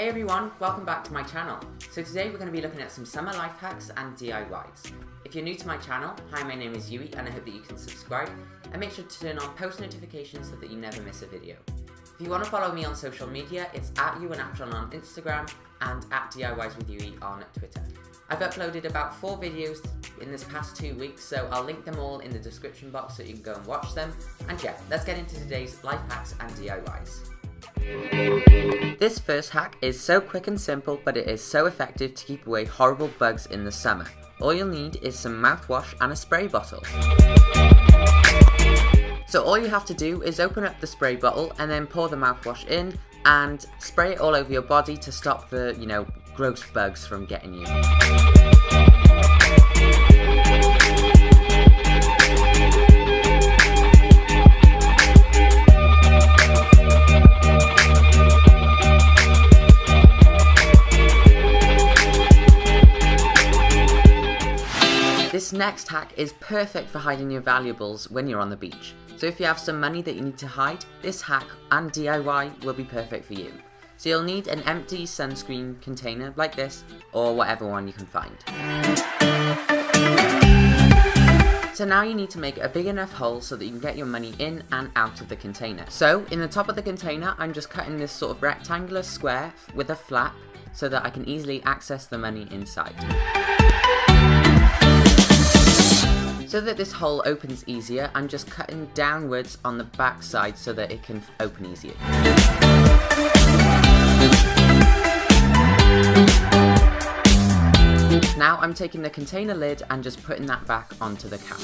Hey everyone, welcome back to my channel. So today we're going to be looking at some summer life hacks and DIYs. If you're new to my channel, hi, my name is Yui and I hope that you can subscribe and make sure to turn on post notifications so that you never miss a video. If you want to follow me on social media, it's @YouAnAptron on Instagram and @DIYsWithYui on Twitter. I've uploaded about 4 videos in this past 2 weeks, so I'll link them all in the description box so you can go and watch them. And yeah, let's get into today's life hacks and DIYs. This first hack is so quick and simple, but it is so effective to keep away horrible bugs in the summer. All you'll need is some mouthwash and a spray bottle. So all you have to do is open up the spray bottle and then pour the mouthwash in and spray it all over your body to stop the, gross bugs from getting you. This next hack is perfect for hiding your valuables when you're on the beach. So if you have some money that you need to hide, this hack and DIY will be perfect for you. So you'll need an empty sunscreen container like this, or whatever one you can find. So now you need to make a big enough hole so that you can get your money in and out of the container. So in the top of the container, I'm just cutting this sort of rectangular square with a flap so that I can easily access the money inside. So that this hole opens easier, I'm just cutting downwards on the back side so that it can open easier. Now I'm taking the container lid and just putting that back onto the cap.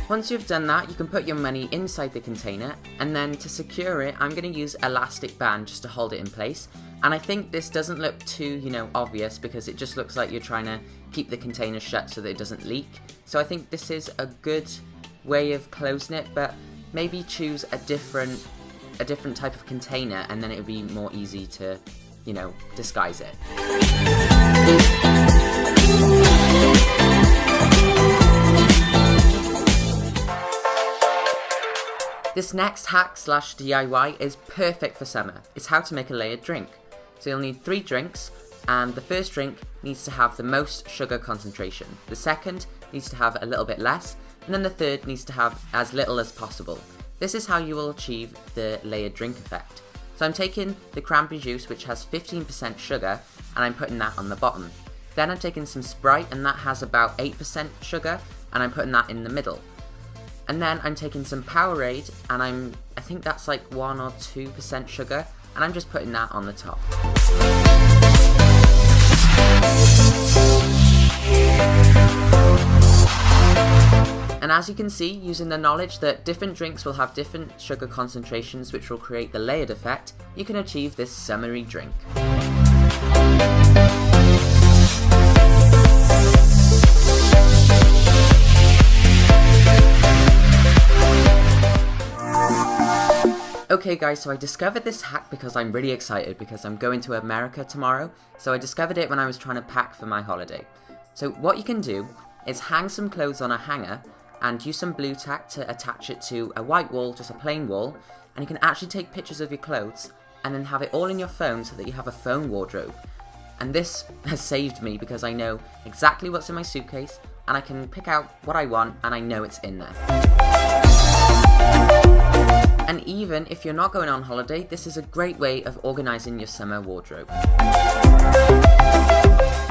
Once you've done that, you can put your money inside the container, and then to secure it, I'm going to use elastic band just to hold it in place. And I think this doesn't look too, obvious, because it just looks like you're trying to keep the container shut so that it doesn't leak. So I think this is a good way of closing it, but maybe choose a different type of container, and then it would be more easy to, disguise it. This next hack / DIY is perfect for summer. It's how to make a layered drink. So you'll need 3 drinks, and the first drink needs to have the most sugar concentration. The second needs to have a little bit less, and then the third needs to have as little as possible. This is how you will achieve the layered drink effect. So I'm taking the cranberry juice, which has 15% sugar, and I'm putting that on the bottom. Then I'm taking some Sprite, and that has about 8% sugar, and I'm putting that in the middle. And then I'm taking some Powerade, and I think that's like 1 or 2% sugar, and I'm just putting that on the top. And as you can see, using the knowledge that different drinks will have different sugar concentrations which will create the layered effect, you can achieve this summery drink. Okay guys, so I discovered this hack because I'm really excited because I'm going to America tomorrow. So I discovered it when I was trying to pack for my holiday. So what you can do is hang some clothes on a hanger and use some blue tack to attach it to a white wall, just a plain wall. And you can actually take pictures of your clothes and then have it all in your phone so that you have a phone wardrobe. And this has saved me because I know exactly what's in my suitcase and I can pick out what I want and I know it's in there. And even if you're not going on holiday, this is a great way of organising your summer wardrobe.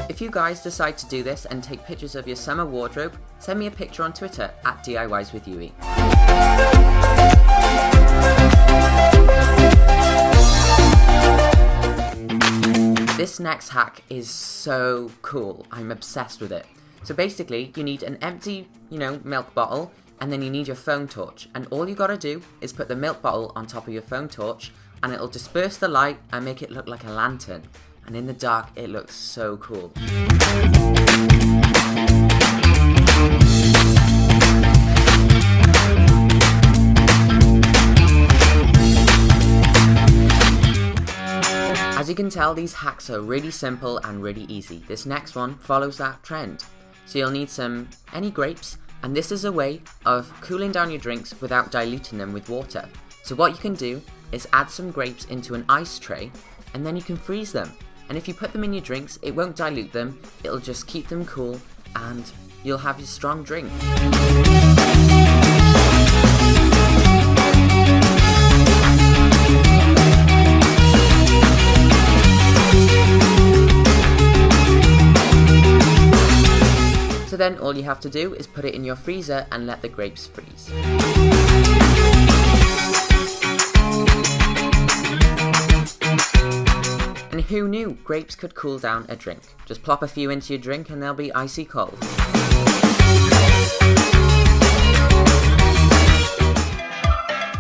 If you guys decide to do this and take pictures of your summer wardrobe, send me a picture on Twitter @D.I.Y'S. This next hack is so cool. I'm obsessed with it. So basically, you need an empty, milk bottle, and then you need your phone torch, and all you gotta do is put the milk bottle on top of your phone torch and it'll disperse the light and make it look like a lantern, and in the dark it looks so cool. As you can tell, these hacks are really simple and really easy. This next one follows that trend. So you'll need any grapes, and this is a way of cooling down your drinks without diluting them with water. So what you can do is add some grapes into an ice tray, and then you can freeze them. And if you put them in your drinks, it won't dilute them, it'll just keep them cool, and you'll have your strong drink. So then all you have to do is put it in your freezer and let the grapes freeze. And who knew grapes could cool down a drink? Just plop a few into your drink and they'll be icy cold.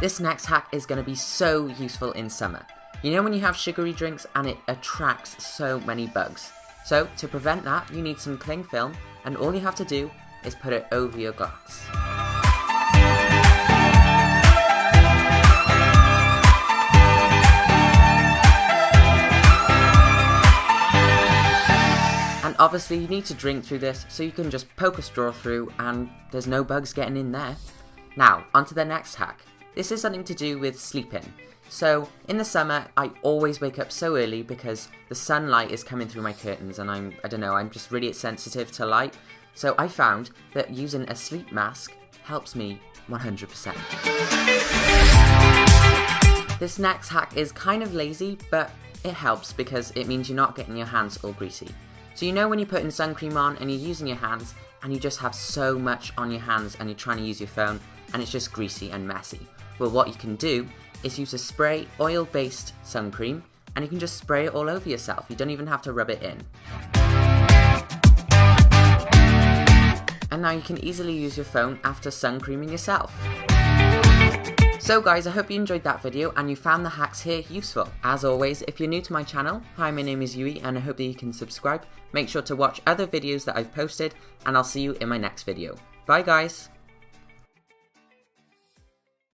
This next hack is going to be so useful in summer. You know when you have sugary drinks and it attracts so many bugs? So to prevent that, you need some cling film, and all you have to do is put it over your glass. And obviously you need to drink through this, so you can just poke a straw through and there's no bugs getting in there. Now, onto the next hack. This is something to do with sleeping. So, in the summer, I always wake up so early because the sunlight is coming through my curtains and I'm just really sensitive to light. So I found that using a sleep mask helps me 100%. This next hack is kind of lazy, but it helps because it means you're not getting your hands all greasy. So you know when you're putting sun cream on and you're using your hands and you just have so much on your hands and you're trying to use your phone and it's just greasy and messy. Well, what you can do is use a spray oil-based sun cream and you can just spray it all over yourself. You don't even have to rub it in. And now you can easily use your phone after sun creaming yourself. So guys, I hope you enjoyed that video and you found the hacks here useful. As always, if you're new to my channel, hi, my name is Yui and I hope that you can subscribe. Make sure to watch other videos that I've posted and I'll see you in my next video. Bye guys!